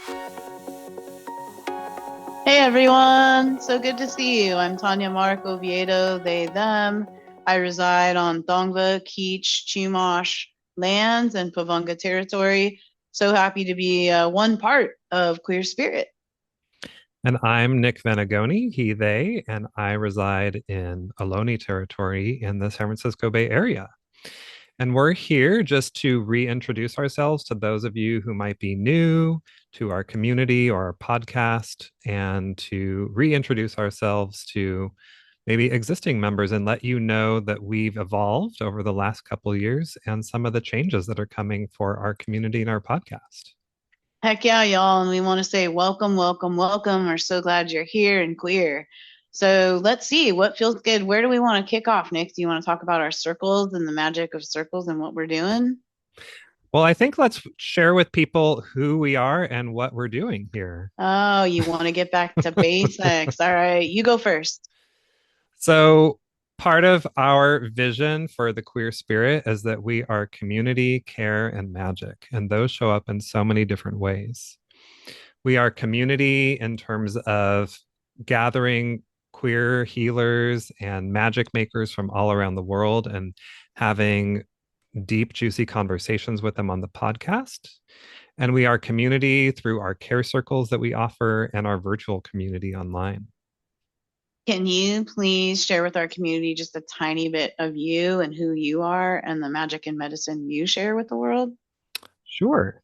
Hey everyone, so good to see you. I'm Tanya Mark Oviedo, they, them. I reside on Tongva, Keech, Chumash lands and Pavunga territory. So happy to be one part of Queer Spirit. And I'm Nick Venagoni, he, they, and I reside in Ohlone territory in the San Francisco Bay Area. And we're here just to reintroduce ourselves to those of you who might be new to our community or our podcast, and to reintroduce ourselves to maybe existing members and let you know that we've evolved over the last couple of years and some of the changes that are coming for our community and our podcast. Heck yeah, y'all. And we want to say welcome, welcome, welcome. We're so glad you're here and queer. So let's see what feels good. Where do we want to kick off, Nick? Do you want to talk about our circles and the magic of circles and what we're doing? Well, I think let's share with people who we are and what we're doing here. Oh, you want to get back to basics. All right, you go first. So, part of our vision for the queer spirit is that we are community, care, and magic. And those show up in so many different ways. We are community in terms of gathering queer healers and magic makers from all around the world and having deep, juicy conversations with them on the podcast. And we are community through our care circles that we offer and our virtual community online. Can you please share with our community just a tiny bit of you and who you are and the magic and medicine you share with the world? Sure.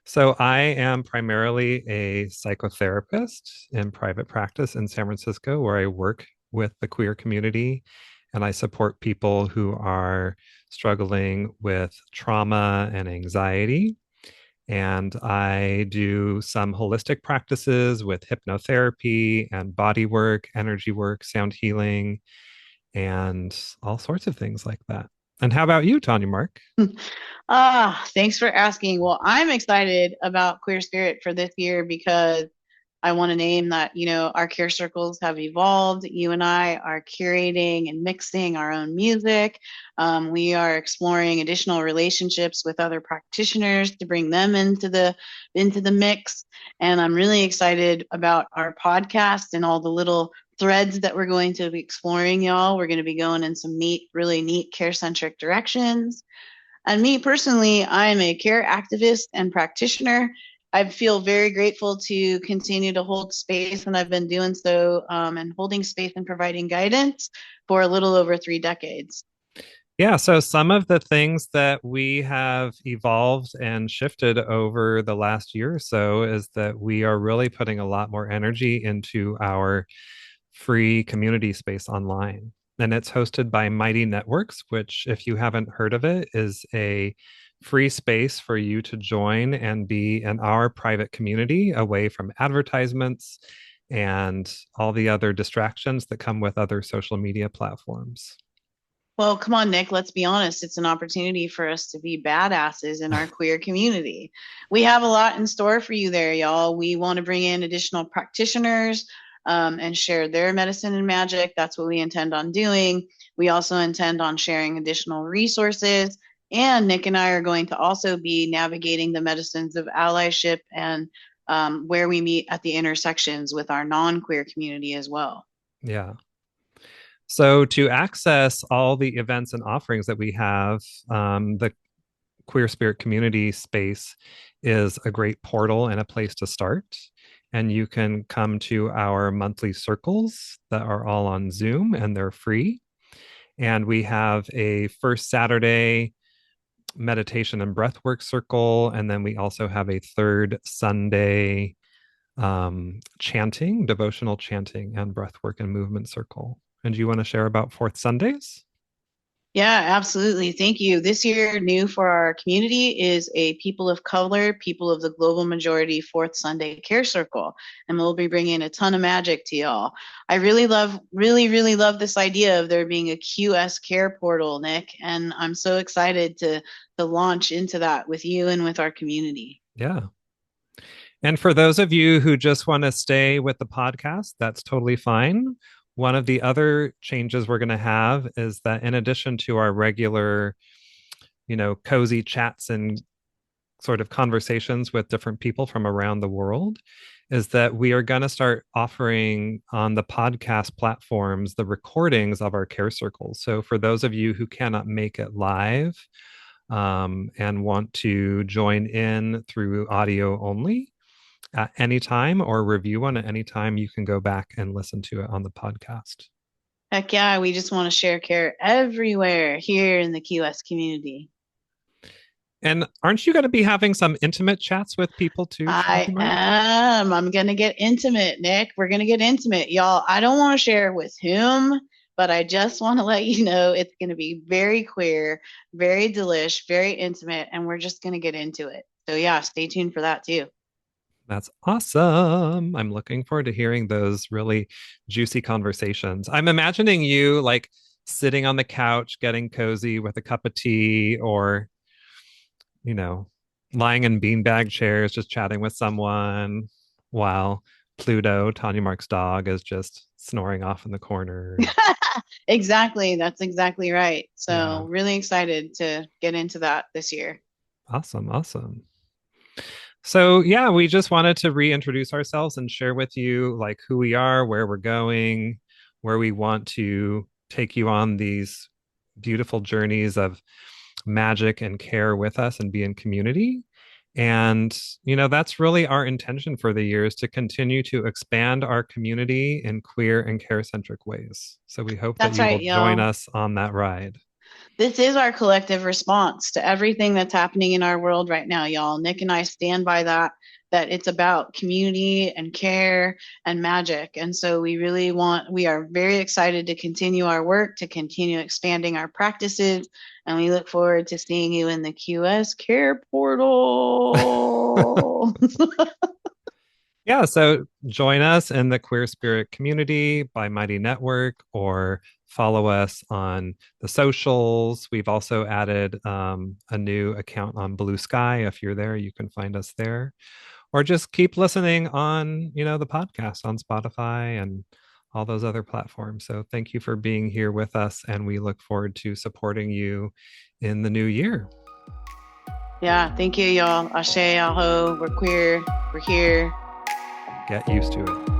So I am primarily a psychotherapist in private practice in San Francisco, where I work with the queer community and I support people who are struggling with trauma and anxiety. And I do some holistic practices with hypnotherapy and body work, energy work, sound healing, and all sorts of things like that. And how about you, Tanya Mark? Thanks for asking. Well, I'm excited about Queer Spirit for this year because I want to name that, our care circles have evolved. You and I are curating and mixing our own music. We are exploring additional relationships with other practitioners to bring them into the mix. And I'm really excited about our podcast and all the little threads that we're going to be exploring, y'all. We're going to be going in some neat, really neat care centric directions. And me personally, I'm a care activist and practitioner. I feel very grateful to continue to hold space, and I've been doing so and holding space and providing guidance for a little over 3 decades. Yeah, so some of the things that we have evolved and shifted over the last year or so is that we are really putting a lot more energy into our free community space online. And it's hosted by Mighty Networks, which, if you haven't heard of it, is a free space for you to join and be in our private community away from advertisements and all the other distractions that come with other social media platforms. Well, come on, Nick, let's be honest. It's an opportunity for us to be badasses in our queer community. We have a lot in store for you there, y'all. We want to bring in additional practitioners and share their medicine and magic. That's what we intend on doing. We also intend on sharing additional resources. And Nick and I are going to also be navigating the medicines of allyship and where we meet at the intersections with our non queer community as well. Yeah. So, to access all the events and offerings that we have, the Queer Spirit Community Space is a great portal and a place to start. And you can come to our monthly circles that are all on Zoom and they're free. And we have a first Saturday meditation and breathwork circle. And then we also have a third Sunday chanting, devotional chanting, and breathwork and movement circle. And do you want to share about Fourth Sundays? Yeah, absolutely. Thank you. This year, new for our community is a People of Color, People of the Global Majority Fourth Sunday Care Circle. And we'll be bringing a ton of magic to y'all. I really love this idea of there being a QS care portal, Nick. And I'm so excited to launch into that with you and with our community. Yeah. And for those of you who just want to stay with the podcast, that's totally fine. One of the other changes we're going to have is that in addition to our regular, cozy chats and sort of conversations with different people from around the world is that we are going to start offering on the podcast platforms the recordings of our care circles. So for those of you who cannot make it live and want to join in through audio only at any time or review one at any time, you can go back and listen to it on the podcast. Heck yeah, we just want to share care everywhere here in the Key West community. And aren't you going to be having some intimate chats with people too, I Mark? am. I'm going to get intimate, Nick. We're going to get intimate. Y'all, I don't want to share with whom, but I just want to let you know it's going to be very queer, very delish, very intimate, and we're just going to get into it. So, yeah, stay tuned for that too. That's awesome. I'm looking forward to hearing those really juicy conversations. I'm imagining you like sitting on the couch, getting cozy with a cup of tea, or, you know, lying in beanbag chairs, just chatting with someone while Pluto, Tanya Mark's dog, is just snoring off in the corner. Exactly. That's exactly right. Yeah. So, really excited to get into that this year. Awesome. Awesome. So, yeah, we just wanted to reintroduce ourselves and share with you like who we are, where we're going, where we want to take you on these beautiful journeys of magic and care with us and be in community. And, that's really our intention for the year is to continue to expand our community in queer and care centric ways. So we hope that That's you right, will join y'all. us on that ride. This is our collective response to everything that's happening in our world right now, y'all. Nick and I stand by that it's about community and care and magic. And so we are very excited to continue our work, to continue expanding our practices. And we look forward to seeing you in the QS Care Portal. Yeah, so join us in the Queer Spirit community by Mighty Network or follow us on the socials. We've also added a new account on Blue Sky. If you're there, you can find us there. Or just keep listening on, the podcast on Spotify and all those other platforms. So thank you for being here with us, and we look forward to supporting you in the new year. Yeah, thank you, y'all. Ashe, aho, we're queer, we're here. Get used to it.